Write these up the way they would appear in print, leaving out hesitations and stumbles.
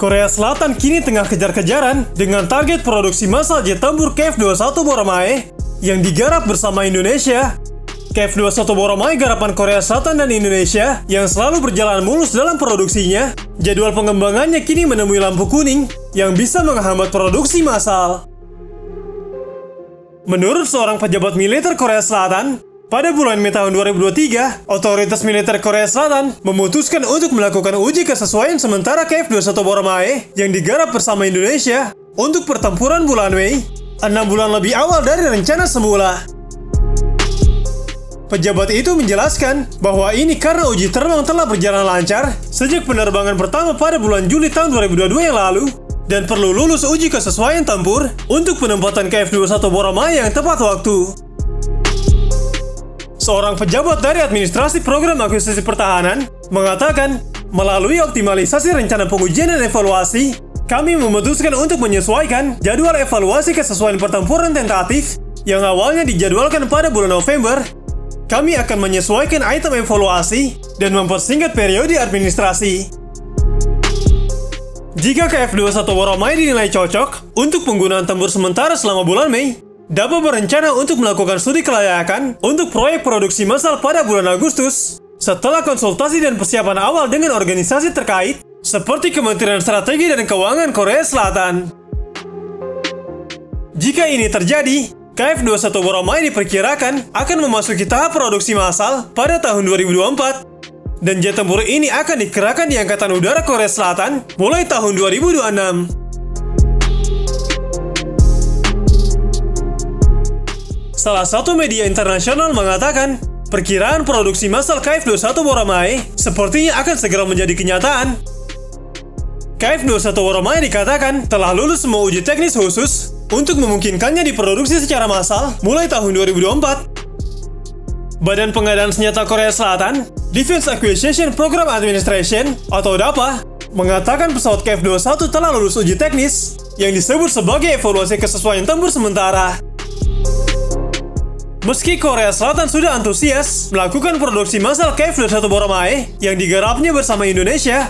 Korea Selatan kini tengah kejar-kejaran dengan target produksi massal jet tempur KF-21 Boramae yang digarap bersama Indonesia. KF-21 Boramae garapan Korea Selatan dan Indonesia yang selalu berjalan mulus dalam produksinya, jadwal pengembangannya kini menemui lampu kuning yang bisa menghambat produksi massal. Menurut seorang pejabat militer Korea Selatan, pada bulan Mei tahun 2023, otoritas militer Korea Selatan memutuskan untuk melakukan uji kesesuaian sementara KF-21 Boramae yang digarap bersama Indonesia untuk pertempuran bulan Mei, 6 bulan lebih awal dari rencana semula. Pejabat itu menjelaskan bahwa ini karena uji terbang telah berjalan lancar sejak penerbangan pertama pada bulan Juli tahun 2022 yang lalu dan perlu lulus uji kesesuaian tempur untuk penempatan KF-21 Boramae yang tepat waktu. Seorang pejabat dari administrasi program akuisisi pertahanan mengatakan, melalui optimalisasi rencana pengujian dan evaluasi, kami memutuskan untuk menyesuaikan jadwal evaluasi kesesuaian pertempuran tentatif yang awalnya dijadwalkan pada bulan November. Kami akan menyesuaikan item evaluasi dan mempersingkat periode administrasi. Jika KF-21 Boramae dinilai cocok untuk penggunaan tempur sementara selama bulan Mei, DAPA berencana untuk melakukan studi kelayakan untuk proyek produksi massal pada bulan Agustus setelah konsultasi dan persiapan awal dengan organisasi terkait seperti Kementerian Strategi dan Keuangan Korea Selatan. Jika ini terjadi, KF-21 Boramae diperkirakan akan memasuki tahap produksi massal pada tahun 2024 dan jet tempur ini akan dikerahkan di Angkatan Udara Korea Selatan mulai tahun 2026. Salah satu media internasional mengatakan, perkiraan produksi massal KF-21 Boramae sepertinya akan segera menjadi kenyataan. KF-21 Boramae dikatakan telah lulus semua uji teknis khusus untuk memungkinkannya diproduksi secara massal mulai tahun 2024. Badan Pengadaan Senjata Korea Selatan, Defense Acquisition Program Administration atau DAPA, mengatakan pesawat KF-21 telah lulus uji teknis yang disebut sebagai evaluasi kesesuaian tempur sementara. Meski Korea Selatan sudah antusias melakukan produksi massal KF-21 Boramae yang digarapnya bersama Indonesia,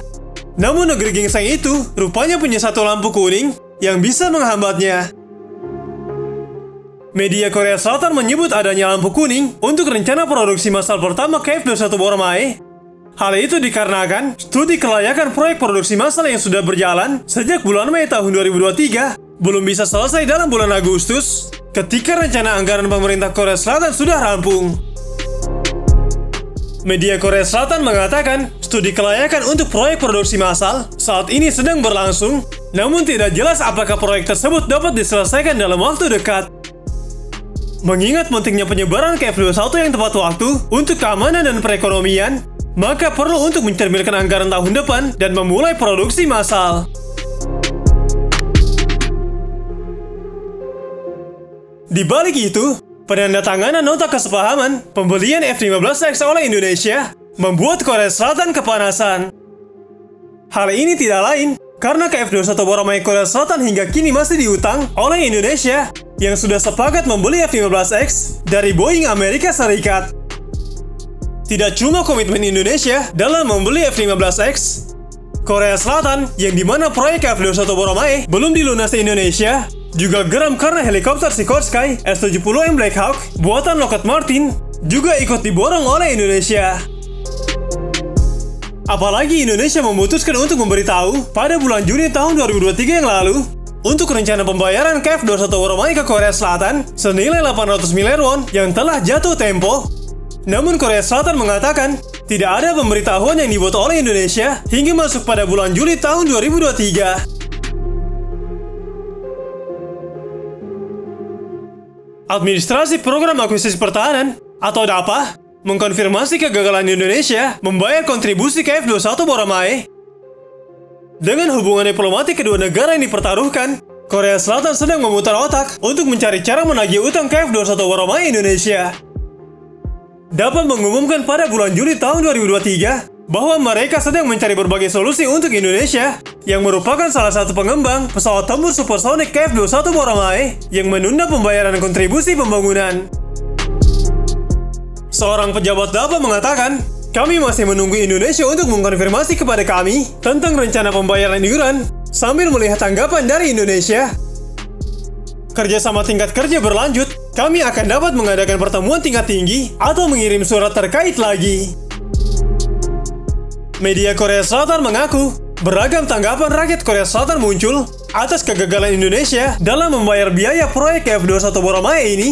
namun negeri gingseng itu rupanya punya satu lampu kuning yang bisa menghambatnya. Media Korea Selatan menyebut adanya lampu kuning untuk rencana produksi massal pertama KF-21 Boramae. Hal itu dikarenakan studi kelayakan proyek produksi massal yang sudah berjalan sejak bulan Mei tahun 2023 belum bisa selesai dalam bulan Agustus ketika rencana anggaran pemerintah Korea Selatan sudah rampung. Media Korea Selatan mengatakan studi kelayakan untuk proyek produksi massal saat ini sedang berlangsung, namun tidak jelas apakah proyek tersebut dapat diselesaikan dalam waktu dekat. Mengingat pentingnya penyebaran KF-21 yang tepat waktu untuk keamanan dan perekonomian, maka perlu untuk mencerminkan anggaran tahun depan dan memulai produksi massal. Di balik itu, penandatanganan nota kesepahaman pembelian F-15X oleh Indonesia membuat Korea Selatan kepanasan. Hal ini tidak lain karena KF-21 Boramae Korea Selatan hingga kini masih diutang oleh Indonesia yang sudah sepakat membeli F-15X dari Boeing Amerika Serikat. Tidak cuma komitmen Indonesia dalam membeli F-15X, Korea Selatan yang dimana proyek F-21 Boramae belum dilunasi Indonesia juga geram karena helikopter Sikorsky S-70M Black Hawk buatan Lockheed Martin juga ikut diborong oleh Indonesia. Apalagi Indonesia memutuskan untuk memberitahu pada bulan Juni tahun 2023 yang lalu untuk rencana pembayaran KF-21 Boramae ke Korea Selatan senilai 800 miliar won yang telah jatuh tempo. Namun Korea Selatan mengatakan tidak ada pemberitahuan yang dibuat oleh Indonesia hingga masuk pada bulan Juli tahun 2023. Administrasi Program Akuisisi Pertahanan atau DAPA mengkonfirmasi kegagalan Indonesia membayar kontribusi KF-21 Boramae. Dengan hubungan diplomatik kedua negara yang dipertaruhkan, Korea Selatan sedang memutar otak untuk mencari cara menagih utang KF-21 Boramae Indonesia. DAPA mengumumkan pada bulan Juli tahun 2023 bahwa mereka sedang mencari berbagai solusi untuk Indonesia yang merupakan salah satu pengembang pesawat tempur supersonik KF-21 Boramae yang menunda pembayaran kontribusi pembangunan. Seorang pejabat DAPA mengatakan, kami masih menunggu Indonesia untuk mengkonfirmasi kepada kami tentang rencana pembayaran iuran sambil melihat tanggapan dari Indonesia. Kerjasama tingkat kerja berlanjut, kami akan dapat mengadakan pertemuan tingkat tinggi atau mengirim surat terkait lagi. Media Korea Selatan mengaku, beragam tanggapan rakyat Korea Selatan muncul atas kegagalan Indonesia dalam membayar biaya proyek F-21 Boramae ini.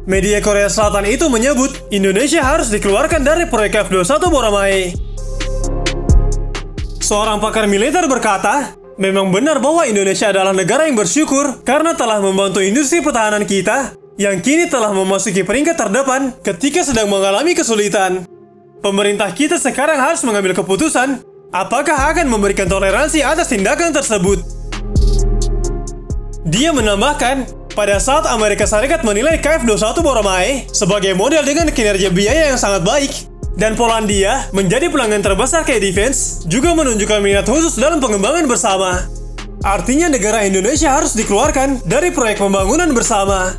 Media Korea Selatan itu menyebut Indonesia harus dikeluarkan dari proyek F-21 Boramae. Seorang pakar militer berkata, memang benar bahwa Indonesia adalah negara yang bersyukur karena telah membantu industri pertahanan kita yang kini telah memasuki peringkat terdepan ketika sedang mengalami kesulitan. Pemerintah kita sekarang harus mengambil keputusan apakah akan memberikan toleransi atas tindakan tersebut. Dia menambahkan, pada saat Amerika Serikat menilai KF-21 Boramae sebagai model dengan kinerja biaya yang sangat baik, dan Polandia menjadi pelanggan terbesar K-Defense, juga menunjukkan minat khusus dalam pengembangan bersama. Artinya negara Indonesia harus dikeluarkan dari proyek pembangunan bersama.